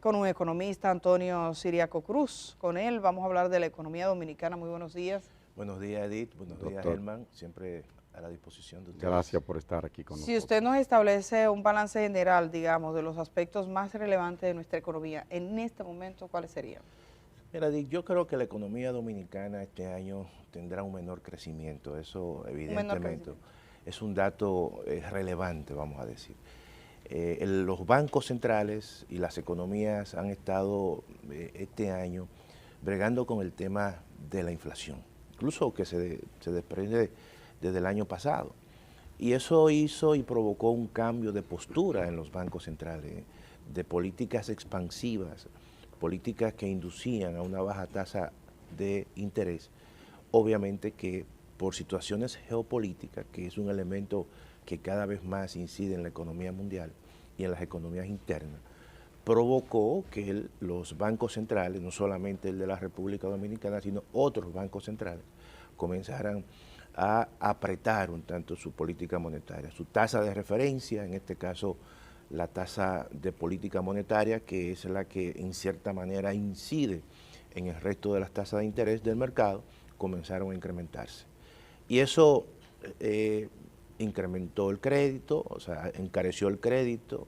Con un economista, Antonio Siriaco Cruz. Con él vamos a hablar de la economía dominicana. Muy buenos días. Buenos días, Edith. Buenos días, Doctor, Germán. Siempre a la disposición de ustedes. gracias por estar aquí con Si usted nosotros. nos establece un balance general, digamos, de los aspectos más relevantes de nuestra economía, en este momento, ¿cuáles serían? Mira, Edith, yo creo que la economía dominicana este año tendrá un menor crecimiento. Eso, Un menor evidentemente, crecimiento. es un dato relevante, vamos a decir. Los bancos centrales y las economías han estado este año bregando con el tema de la inflación, incluso que se desprende desde el año pasado. Y eso hizo y provocó un cambio de postura en los bancos centrales, de políticas expansivas, políticas que inducían a una baja tasa de interés. Obviamente que por situaciones geopolíticas, que es un elemento que cada vez más incide en la economía mundial y en las economías internas, provocó que los bancos centrales, no solamente el de la República Dominicana, sino otros bancos centrales, comenzaran a apretar un tanto su política monetaria, su tasa de referencia, en este caso la tasa de política monetaria, que es la que en cierta manera incide en el resto de las tasas de interés del mercado, comenzaron a incrementarse. Y eso incrementó el crédito, o sea, encareció el crédito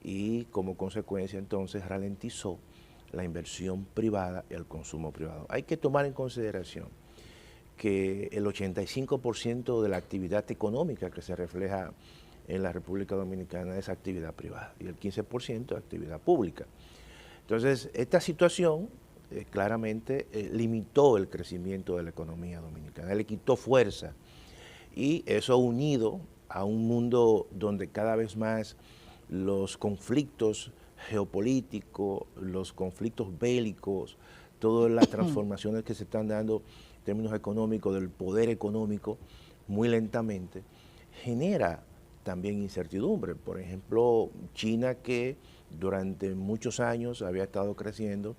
y como consecuencia entonces ralentizó la inversión privada y el consumo privado. Hay que tomar en consideración que el 85% de la actividad económica que se refleja en la República Dominicana es actividad privada y el 15% es actividad pública. Entonces, esta situación claramente limitó el crecimiento de la economía dominicana, le quitó fuerza y eso unido a un mundo donde cada vez más los conflictos geopolíticos, los conflictos bélicos, todas las transformaciones que se están dando en términos económicos, del poder económico, muy lentamente, genera también incertidumbre. Por ejemplo, China, que durante muchos años había estado creciendo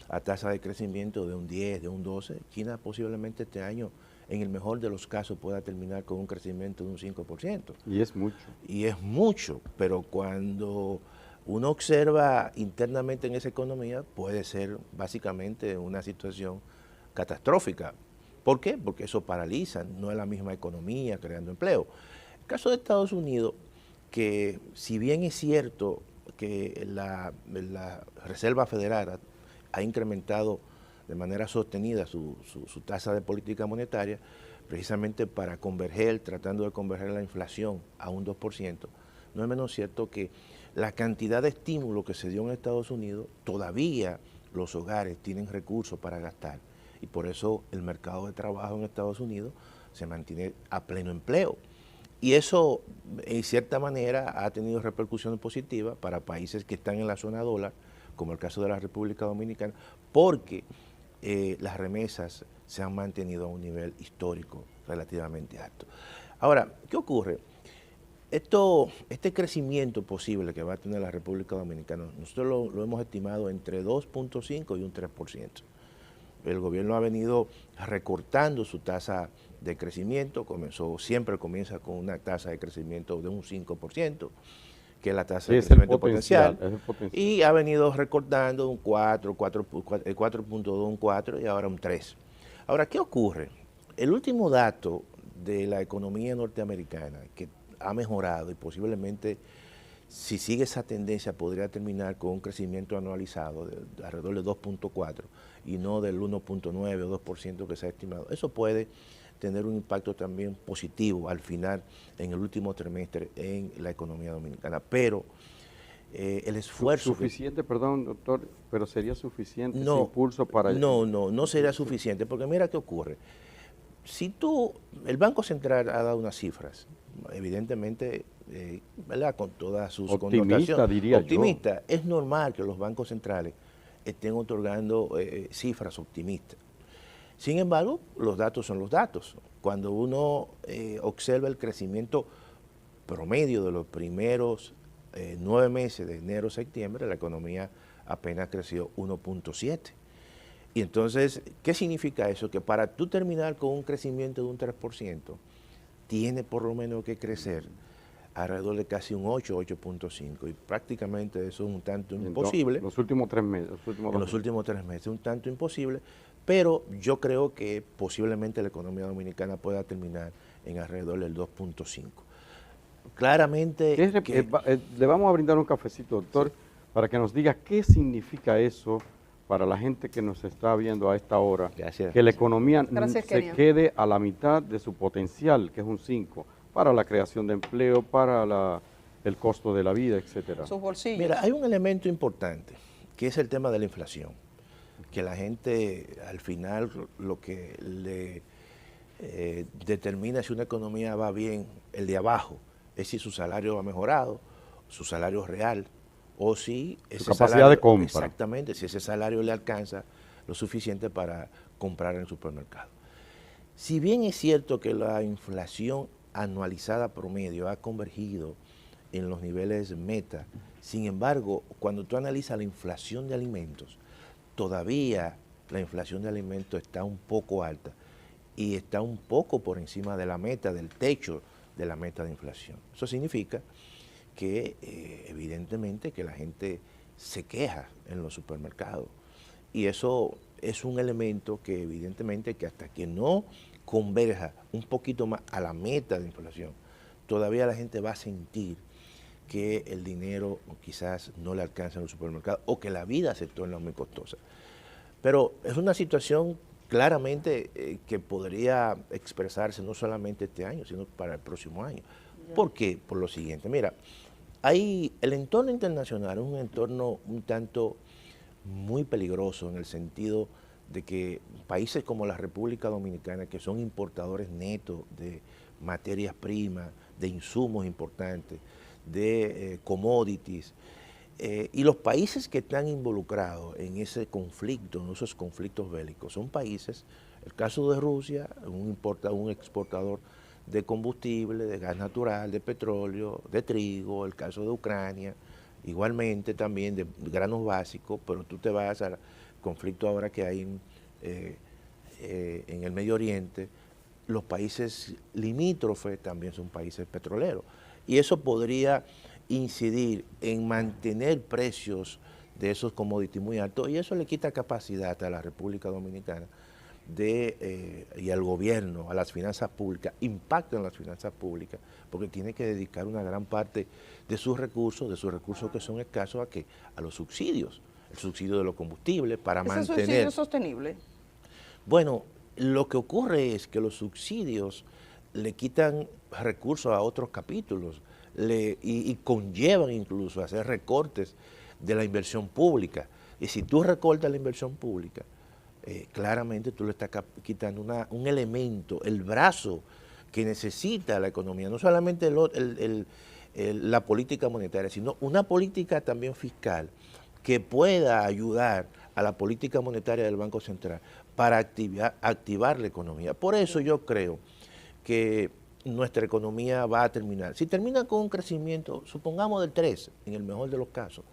a tasa de crecimiento de un 10, de un 12, China posiblemente este año, en el mejor de los casos, pueda terminar con un crecimiento de un 5%. Y es mucho. Y es mucho, pero cuando uno observa internamente en esa economía, puede ser básicamente una situación catastrófica. ¿Por qué? Porque eso paraliza, no es la misma economía creando empleo. El caso de Estados Unidos, que si bien es cierto que la Reserva Federal ha incrementado de manera sostenida su tasa de política monetaria, precisamente para converger, tratando de converger la inflación a un 2%, no es menos cierto que la cantidad de estímulo que se dio en Estados Unidos, todavía los hogares tienen recursos para gastar y por eso el mercado de trabajo en Estados Unidos se mantiene a pleno empleo. Y eso, en cierta manera, ha tenido repercusiones positivas para países que están en la zona dólar, como el caso de la República Dominicana, porque las remesas se han mantenido a un nivel histórico relativamente alto. Ahora, ¿qué ocurre? Este crecimiento posible que va a tener la República Dominicana, nosotros lo hemos estimado entre 2.5 y un 3%. El gobierno ha venido recortando su tasa de crecimiento, siempre comienza con una tasa de crecimiento de un 5%, que es la tasa de crecimiento potencial, y ha venido recortando un 4.2, un 4 y ahora un 3. Ahora, ¿qué ocurre? El último dato de la economía norteamericana, que ha mejorado y posiblemente, si sigue esa tendencia, podría terminar con un crecimiento anualizado de alrededor de 2.4 y no del 1.9 o 2% que se ha estimado. Eso puede tener un impacto también positivo al final, en el último trimestre, en la economía dominicana. Pero el esfuerzo... Suficiente, perdón, doctor, pero sería suficiente ese No, impulso para... no sería suficiente, porque mira qué ocurre. Si el Banco Central ha dado unas cifras, evidentemente, ¿verdad?, con todas sus connotaciones, diría optimista, es normal que los bancos centrales estén otorgando cifras optimistas. Sin embargo, los datos son los datos. Cuando uno observa el crecimiento promedio de los primeros 9 meses de enero a septiembre, la economía apenas creció 1.7. Y entonces, ¿qué significa eso? Que para tú terminar con un crecimiento de un 3%, tiene por lo menos que crecer alrededor de casi un 8, 8.5, y prácticamente eso es un tanto En imposible. los últimos 3 meses. En los últimos 3 meses, un tanto imposible, pero yo creo que posiblemente la economía dominicana pueda terminar en alrededor del 2.5. Claramente Le vamos a brindar un cafecito, doctor, para que nos diga qué significa eso para la gente que nos está viendo a esta hora. Gracias. Que la economía Gracias, se Kenia. quede a la mitad de su potencial, que es un 5, para la creación de empleo, para el costo de la vida, etcétera. Sus bolsillos. Mira, hay un elemento importante, que es el tema de la inflación, que la gente al final lo que le determina si una economía va bien, el de abajo, es si su salario ha mejorado, su salario real, o si ese capacidad salario, de compra. exactamente, si ese salario le alcanza lo suficiente para comprar en el supermercado. Si bien es cierto que la inflación anualizada promedio ha convergido en los niveles meta, sin embargo, cuando tú analizas la inflación de alimentos, todavía la inflación de alimentos está un poco alta y está un poco por encima de la meta, del techo de la meta de inflación. Eso significa que evidentemente que la gente se queja en los supermercados, y eso es un elemento que evidentemente que hasta que no converja un poquito más a la meta de inflación, todavía la gente va a sentir que el dinero quizás no le alcanza en los supermercados o que la vida se torna muy costosa. Pero es una situación claramente que podría expresarse no solamente este año, sino para el próximo año. ¿Por qué? Por lo siguiente, mira, el entorno internacional es un entorno un tanto muy peligroso en el sentido de que países como la República Dominicana, que son importadores netos de materias primas, de insumos importantes, de commodities, y los países que están involucrados en ese conflicto, en esos conflictos bélicos, son países, el caso de Rusia, un exportador de combustible, de gas natural, de petróleo, de trigo, el caso de Ucrania, igualmente también de granos básicos, pero tú te vas al conflicto ahora que hay en el Medio Oriente, los países limítrofes también son países petroleros, y eso podría incidir en mantener precios de esos commodities muy altos, y eso le quita capacidad a la República Dominicana y al gobierno, a las finanzas públicas, impacta en las finanzas públicas, porque tiene que dedicar una gran parte de sus recursos que son escasos, a los subsidios, el subsidio de los combustibles para mantener. ¿Ese subsidio es sostenible? Bueno, lo que ocurre es que los subsidios le quitan recursos a otros capítulos y conllevan incluso a hacer recortes de la inversión pública. Y si tú recortas la inversión pública, claramente tú le estás quitando un elemento, el brazo que necesita la economía, no solamente la política monetaria, sino una política también fiscal que pueda ayudar a la política monetaria del Banco Central para activar la economía. Por eso yo creo que nuestra economía va a terminar. Si termina con un crecimiento, supongamos del 3, en el mejor de los casos,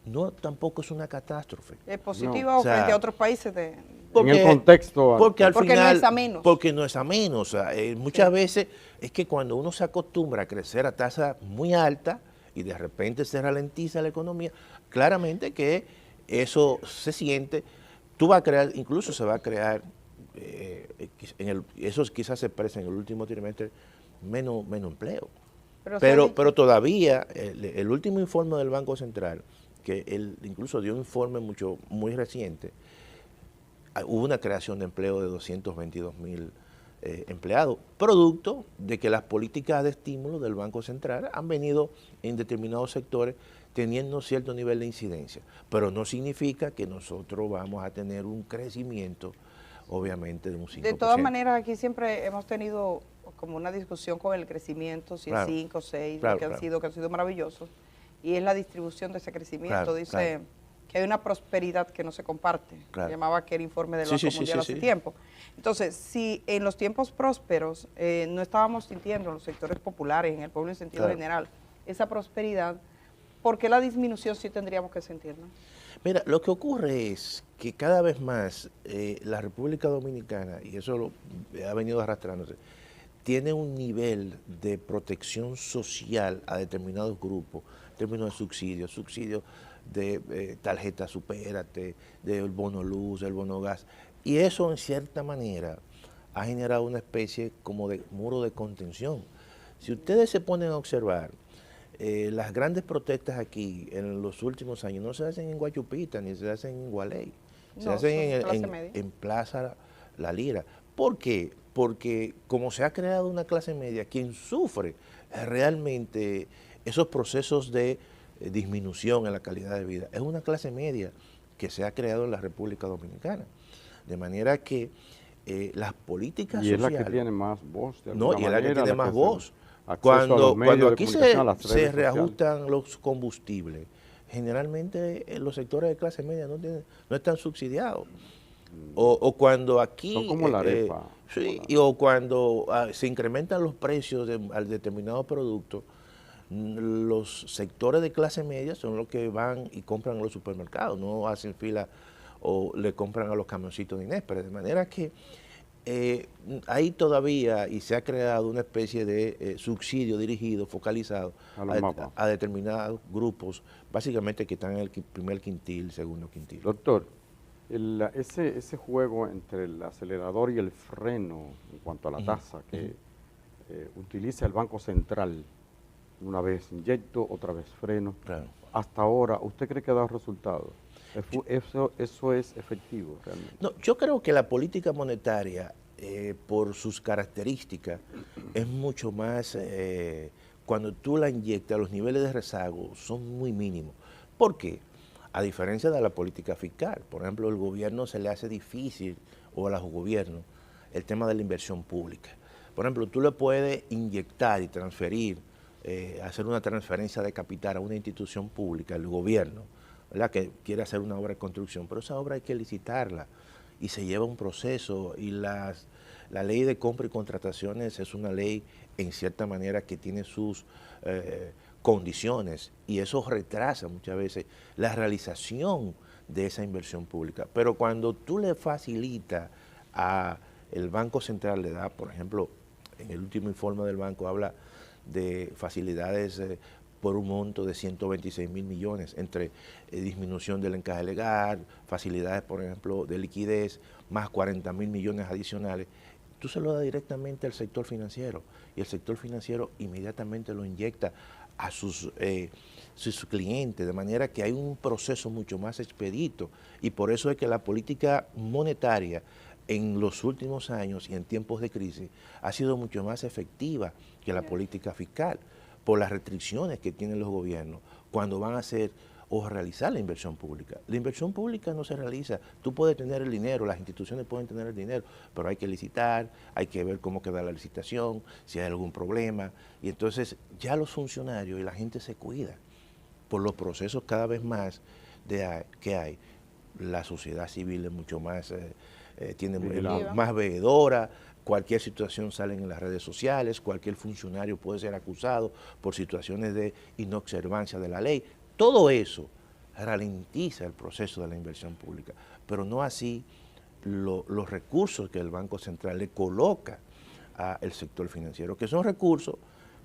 no tampoco es una catástrofe. ¿Es positiva o frente a otros países? En el contexto. Porque al final, no es a menos. Porque no es a menos. O sea, muchas veces es que cuando uno se acostumbra a crecer a tasa muy alta y de repente se ralentiza la economía, claramente que eso se siente. Tú vas a crear, incluso se va a crear, eso quizás se expresa en el último trimestre, menos empleo. Pero todavía, el último informe del Banco Central, que él incluso dio un informe muy reciente, hubo una creación de empleo de 222,000 empleados, producto de que las políticas de estímulo del Banco Central han venido en determinados sectores teniendo cierto nivel de incidencia, pero no significa que nosotros vamos a tener un crecimiento, obviamente, de un 5%. De todas maneras, aquí siempre hemos tenido como una discusión con el crecimiento, si es 5, 6, que han sido maravillosos, y es la distribución de ese crecimiento. Dice que hay una prosperidad que no se comparte, llamaba aquel informe del Banco Mundial hace tiempo. Entonces, si en los tiempos prósperos no estábamos sintiendo en los sectores populares, en el pueblo en sentido general, esa prosperidad, ¿por qué la disminución sí tendríamos que sentirnos? Mira, lo que ocurre es que cada vez más la República Dominicana, y eso ha venido arrastrándose, tiene un nivel de protección social a determinados grupos, en términos de subsidios de tarjeta Supérate, del bono luz, del bono gas, y eso en cierta manera ha generado una especie como de muro de contención. Si ustedes se ponen a observar, las grandes protestas aquí en los últimos años no se hacen en Guayupita ni se hacen en Gualey, se hacen en Plaza La Lira. ¿Por qué? Porque como se ha creado una clase media, quien sufre realmente esos procesos de disminución en la calidad de vida es una clase media que se ha creado en la República Dominicana. De manera que las políticas sociales... Y es la que tiene más voz, de alguna manera. No, y es la que tiene más voz. Cuando aquí se reajustan los combustibles, generalmente los sectores de clase media no están subsidiados. O cuando aquí... Son como la arepa. Sí, o cuando se incrementan los precios al determinado producto, los sectores de clase media son los que van y compran en los supermercados, no hacen fila o le compran a los camioncitos de Inespre. De manera que ahí todavía y se ha creado una especie de subsidio dirigido, focalizado a determinados grupos, básicamente que están en el primer quintil, segundo quintil. Doctor, ese juego entre el acelerador y el freno en cuanto a la tasa que utiliza el Banco Central, una vez inyecto, otra vez freno, claro. Hasta ahora, ¿usted cree que ha dado resultados? ¿Eso es efectivo realmente? No, yo creo que la política monetaria, por sus características, es mucho más, cuando tú la inyectas, los niveles de rezago son muy mínimos. ¿Por qué? A diferencia de la política fiscal. Por ejemplo, el gobierno se le hace difícil, o a los gobiernos, el tema de la inversión pública. Por ejemplo, tú le puedes inyectar y transferir, hacer una transferencia de capital a una institución pública, el gobierno, ¿verdad?, que quiere hacer una obra de construcción, pero esa obra hay que licitarla y se lleva un proceso, y la ley de compra y contrataciones es una ley en cierta manera que tiene sus condiciones, y eso retrasa muchas veces la realización de esa inversión pública. Pero cuando tú le facilitas a el Banco Central, le da, por ejemplo, en el último informe del banco habla de facilidades por un monto de 126.000 millones, entre disminución del encaje legal, facilidades, por ejemplo, de liquidez, más 40.000 millones adicionales, tú se lo das directamente al sector financiero, y el sector financiero inmediatamente lo inyecta a sus clientes, de manera que hay un proceso mucho más expedito, y por eso es que la política monetaria en los últimos años y en tiempos de crisis ha sido mucho más efectiva que la política fiscal, por las restricciones que tienen los gobiernos cuando van a hacer o realizar la inversión pública. La inversión pública no se realiza, tú puedes tener el dinero, las instituciones pueden tener el dinero, pero hay que licitar, hay que ver cómo queda la licitación, si hay algún problema, y entonces ya los funcionarios y la gente se cuida por los procesos cada vez más que hay. La sociedad civil es mucho más, tiene más veedora. Cualquier situación sale en las redes sociales, cualquier funcionario puede ser acusado por situaciones de inobservancia de la ley. Todo eso ralentiza el proceso de la inversión pública, pero no así los recursos que el Banco Central le coloca al sector financiero, que son recursos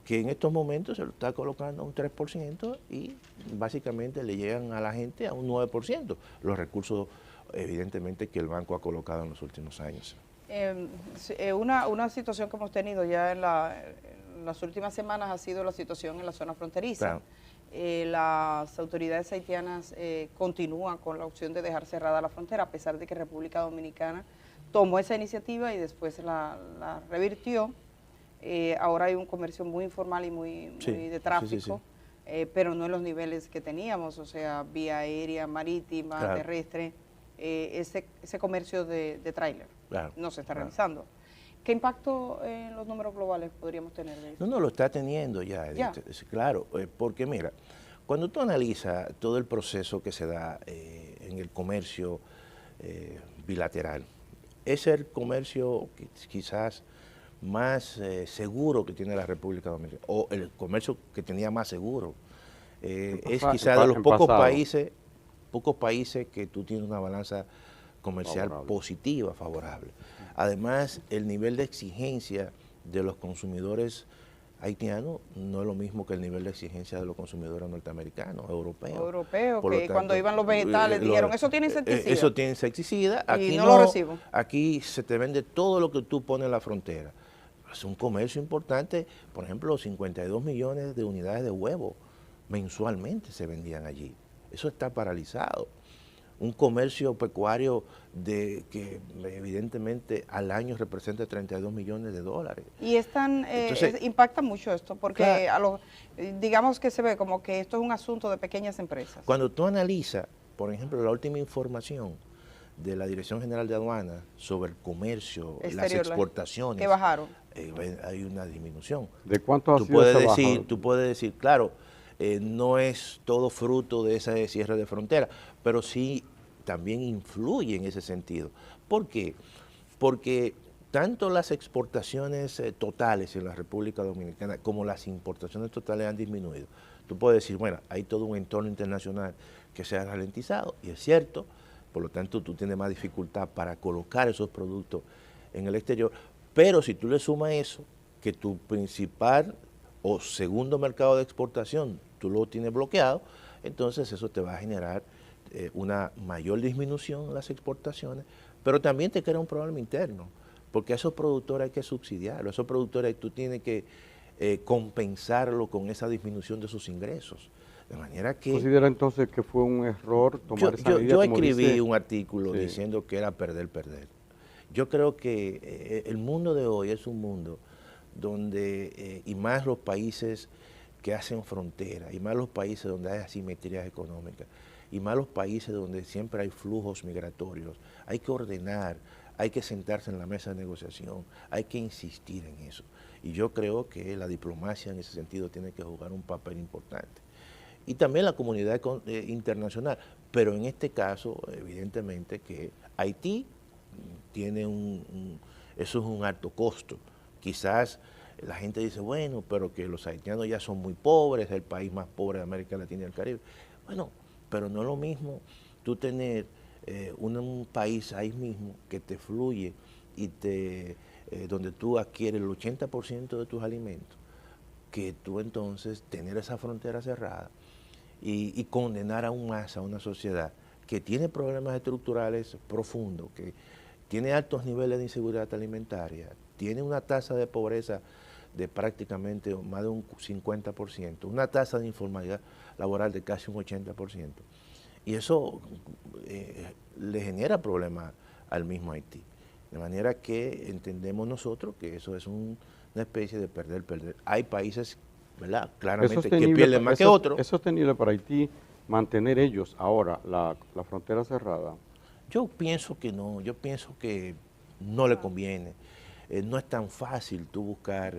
que en estos momentos se lo está colocando a un 3% y básicamente le llegan a la gente a un 9%, los recursos evidentemente que el banco ha colocado en los últimos años. Una situación que hemos tenido ya en las últimas semanas ha sido la situación en la zona fronteriza. Claro. Las autoridades haitianas continúan con la opción de dejar cerrada la frontera, a pesar de que República Dominicana tomó esa iniciativa y después la revirtió. Ahora hay un comercio muy informal y muy de tráfico, pero no en los niveles que teníamos, o sea, vía aérea, marítima, claro, terrestre, ese comercio de tráiler. Claro, no se está realizando. ¿Qué impacto en los números globales podríamos tener de eso? No, lo está teniendo ya. Claro, porque mira, cuando tú analizas todo el proceso que se da en el comercio bilateral, es el comercio quizás más seguro que tiene la República Dominicana, o el comercio que tenía más seguro. Es quizás de los pocos países que tú tienes una balanza comercial positiva, favorable. Además, el nivel de exigencia de los consumidores haitianos no es lo mismo que el nivel de exigencia de los consumidores norteamericanos, europeos. Que cuando iban los vegetales dijeron, eso tiene insecticida. Eso tiene insecticida. Aquí no lo recibo. Aquí se te vende todo lo que tú pones en la frontera. Es un comercio importante, por ejemplo, 52 millones de unidades de huevo mensualmente se vendían allí. Eso está paralizado. Un comercio pecuario que evidentemente al año representa 32 millones de dólares. Y impacta mucho esto, porque claro, digamos que se ve como que esto es un asunto de pequeñas empresas. Cuando tú analizas, por ejemplo, la última información de la Dirección General de Aduanas sobre el comercio, las exportaciones, que bajaron. Hay una disminución. ¿De cuánto ha sido esa bajada? Tú puedes decir, claro, no es todo fruto de ese cierre de frontera, pero sí también influye en ese sentido. ¿Por qué? Porque tanto las exportaciones totales en la República Dominicana como las importaciones totales han disminuido. Tú puedes decir, bueno, hay todo un entorno internacional que se ha ralentizado, y es cierto, por lo tanto tú tienes más dificultad para colocar esos productos en el exterior, pero si tú le sumas eso, que tu principal o segundo mercado de exportación tú lo tienes bloqueado, entonces eso te va a generar una mayor disminución en las exportaciones, pero también te crea un problema interno, porque a esos productores hay que subsidiarlos, a esos productores tú tienes que compensarlo con esa disminución de sus ingresos. De manera que... ¿Considera entonces que fue un error tomar esa medida? Yo escribí un artículo diciendo que era perder. Yo creo que el mundo de hoy es un mundo donde, y más los países que hacen frontera, y más los países donde hay asimetrías económicas, y más los países donde siempre hay flujos migratorios, hay que ordenar, hay que sentarse en la mesa de negociación, hay que insistir en eso. Y yo creo que la diplomacia en ese sentido tiene que jugar un papel importante. Y también la comunidad internacional, pero en este caso, evidentemente que Haití tiene eso es un alto costo. Quizás la gente dice, bueno, pero que los haitianos ya son muy pobres, es el país más pobre de América Latina y el Caribe. Bueno, pero no es lo mismo tú tener un país ahí mismo que te fluye y donde tú adquieres el 80% de tus alimentos, que tú entonces tener esa frontera cerrada y condenar aún más a una sociedad que tiene problemas estructurales profundos, que tiene altos niveles de inseguridad alimentaria, tiene una tasa de pobreza de prácticamente más de un 50%, una tasa de informalidad laboral de casi un 80%. Y eso le genera problemas al mismo Haití. De manera que entendemos nosotros que eso es una especie de perder. Hay países, ¿verdad?, claramente que pierden más que otros. ¿Es sostenible para Haití mantener ellos ahora la frontera cerrada? Yo pienso que no, yo pienso que no le conviene. No es tan fácil tú buscar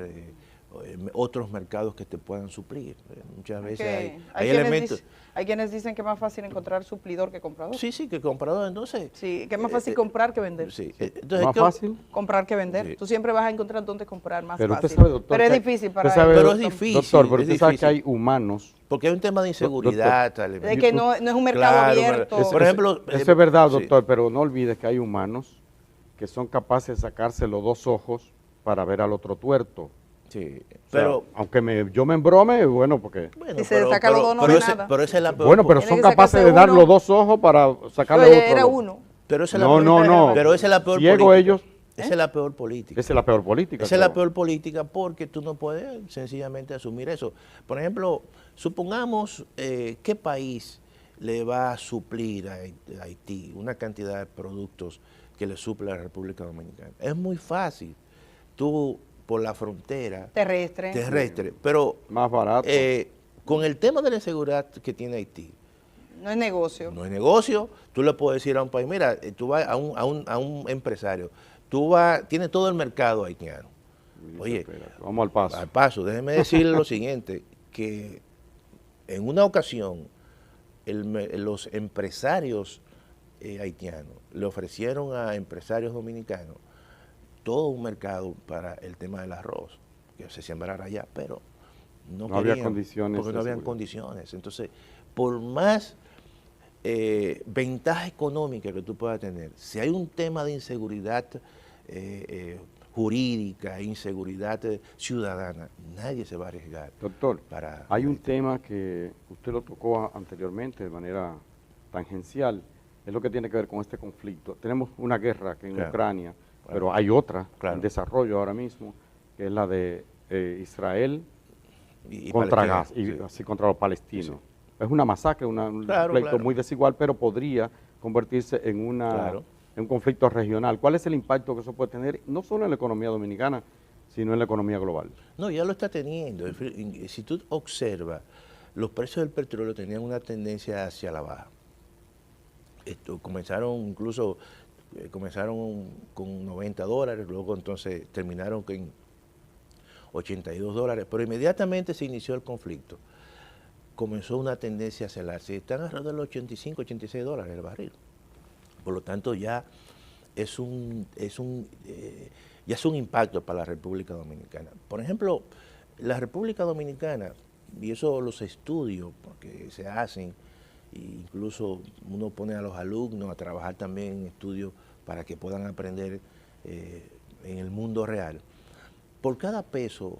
otros mercados que te puedan suplir. Muchas veces hay elementos. Hay quienes dicen que es más fácil encontrar suplidor que comprador. Sí, que comprador, entonces. Sí, que es más fácil comprar que vender. Sí. Entonces, ¿Más fácil? Comprar que vender. Sí. Tú siempre vas a encontrar dónde comprar más pero fácil. Usted sabe, doctor, pero es difícil para sabe, pero es difícil. Doctor, pero usted sabe que hay humanos. Porque hay un tema de inseguridad. De que no es un mercado abierto. Por ejemplo, eso es verdad, doctor, pero no olvides que hay humanos que son capaces de sacarse los dos ojos para ver al otro tuerto. Sí, pero o sea, aunque yo me embrome, bueno, porque... Bueno, si se saca los dos no ve nada. Pero esa es la peor. Bueno, pero son capaces de dar los dos ojos para sacarle el otro. Era uno. Pero esa es no. Pero esa es la peor Ciego política. Ellos. Esa es la peor política. Esa es la peor política. Esa es la peor política porque tú no puedes sencillamente asumir eso. Por ejemplo, supongamos qué país le va a suplir a Haití una cantidad de productos que le suple a la República Dominicana. Es muy fácil. Tú por la frontera terrestre, pero más barato. Con el tema de la inseguridad que tiene Haití, no es negocio. No es negocio. Tú le puedes decir a un país, mira, tú vas a un empresario, tienes todo el mercado haitiano. Oye, vamos al paso. Al paso, déjeme decirle lo siguiente, que en una ocasión los empresarios haitianos le ofrecieron a empresarios dominicanos todo un mercado para el tema del arroz, que se sembrara allá, pero no había condiciones. Porque no habían condiciones. Entonces, por más ventaja económica que tú puedas tener, si hay un tema de inseguridad jurídica, inseguridad ciudadana, nadie se va a arriesgar. Doctor, hay un tema que usted lo tocó anteriormente de manera tangencial, es lo que tiene que ver con este conflicto. Tenemos una guerra que en Ucrania, pero hay otra en desarrollo ahora mismo, que es la de Israel contra Gaza, así contra los palestinos. Sí. Es una masacre, un conflicto muy desigual, pero podría convertirse en un conflicto regional. ¿Cuál es el impacto que eso puede tener, no solo en la economía dominicana, sino en la economía global? No, ya lo está teniendo. Si tú observas, los precios del petróleo tenían una tendencia hacia la baja. Comenzaron con $90, luego entonces terminaron con $82, pero inmediatamente se inició el conflicto. Comenzó una tendencia hacia el alza y están alrededor de los $85-86 el barril. Por lo tanto, ya es un impacto para la República Dominicana. Por ejemplo, la República Dominicana, y eso los estudios porque se hacen, incluso uno pone a los alumnos a trabajar también en estudios para que puedan aprender en el mundo real. Por cada peso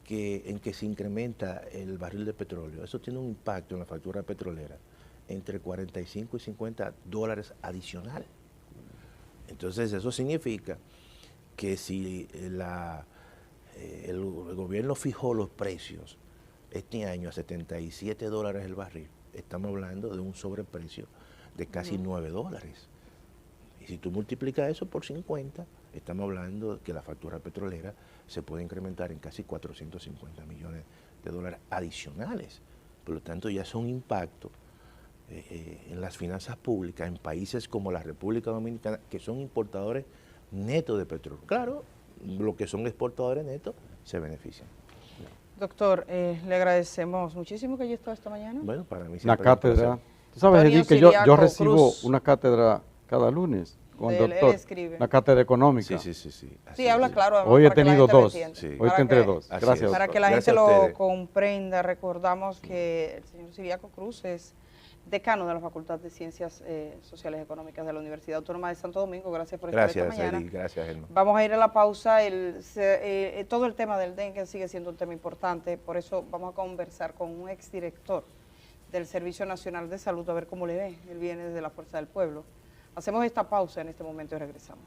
en que se incrementa el barril de petróleo, eso tiene un impacto en la factura petrolera entre $45 y $50 adicional. Entonces eso significa que si el gobierno fijó los precios este año a $77 el barril, estamos hablando de un sobreprecio de casi $9. Y si tú multiplicas eso por 50, estamos hablando de que la factura petrolera se puede incrementar en casi $450 millones adicionales. Por lo tanto, ya es un impacto en las finanzas públicas en países como la República Dominicana, que son importadores netos de petróleo. Claro, los que son exportadores netos se benefician. Doctor, le agradecemos muchísimo que haya estado esta mañana. Bueno, para mí siempre una cátedra. Tú sabes, Edith, que yo recibo Cruz, una cátedra cada lunes con el doctor, una cátedra económica. Sí, habla claro. Hoy he tenido dos. Hoy tendré dos. Gracias. Para que la gente lo comprenda, recordamos que el señor Ciriaco Cruz es decano de la Facultad de Ciencias Sociales y Económicas de la Universidad Autónoma de Santo Domingo. Gracias por estar esta mañana. Edith, gracias, Germán. Vamos a ir a la pausa. Todo el tema del dengue sigue siendo un tema importante, por eso vamos a conversar con un exdirector del Servicio Nacional de Salud a ver cómo le ve. Él viene desde la Fuerza del Pueblo. Hacemos esta pausa en este momento y regresamos.